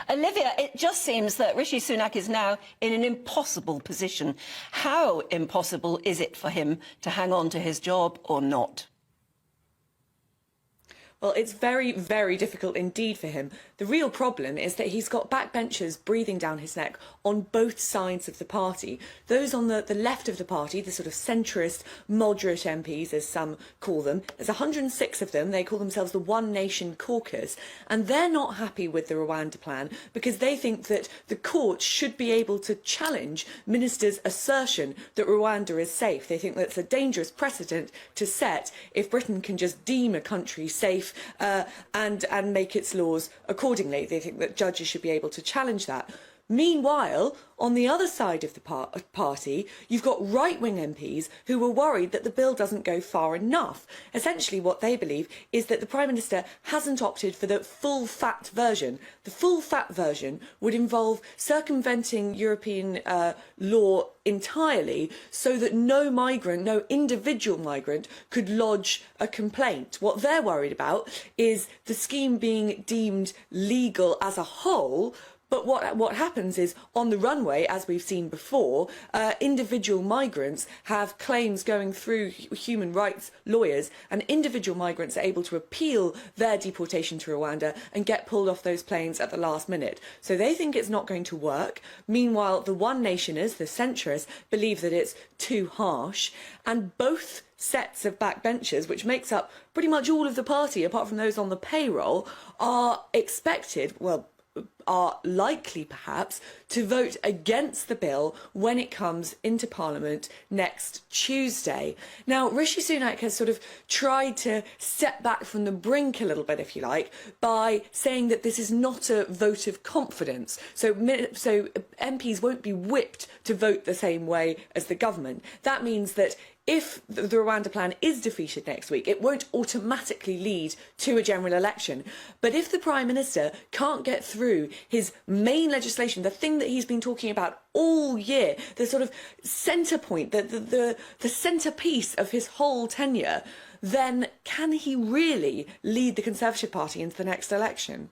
Olivia, it just seems that Rishi Sunak is now in an impossible position. How impossible is it for him to hang on to his job or not? Well, it's very, very difficult indeed for him. The real problem is that he's got backbenchers breathing down his neck on both sides of the party. Those on the left of the party, the sort of centrist, moderate MPs, as some call them, there's 106 of them. They call themselves the One Nation Caucus. And they're not happy with the Rwanda plan because they think that the courts should be able to challenge ministers' assertion that Rwanda is safe. They think that's a dangerous precedent to set if Britain can just deem a country safe and make its laws accordingly. They think that judges should be able to challenge that. Meanwhile, on the other side of the party, you've got right-wing MPs who were worried that the bill doesn't go far enough. Essentially, what they believe is that the Prime Minister hasn't opted for the full-fat version. The full-fat version would involve circumventing European law entirely so that no migrant, no individual migrant, could lodge a complaint. What they're worried about is the scheme being deemed legal as a whole. But what happens is, on the runway, as we've seen before, individual migrants have claims going through human rights lawyers, and individual migrants are able to appeal their deportation to Rwanda and get pulled off those planes at the last minute. So they think it's not going to work. Meanwhile, the One Nationers, the centrists, believe that it's too harsh, and both sets of backbenchers, which makes up pretty much all of the party, apart from those on the payroll, are expected, well, are likely perhaps to vote against the bill when it comes into Parliament next Tuesday. Now, Rishi Sunak has sort of tried to step back from the brink a little bit, if you like, by saying that this is not a vote of confidence. So MPs won't be whipped to vote the same way as the government. That means that if the Rwanda plan is defeated next week, it won't automatically lead to a general election. But if the Prime Minister can't get through his main legislation, the thing that he's been talking about all year, the sort of centre point, the centrepiece of his whole tenure, then can he really lead the Conservative Party into the next election?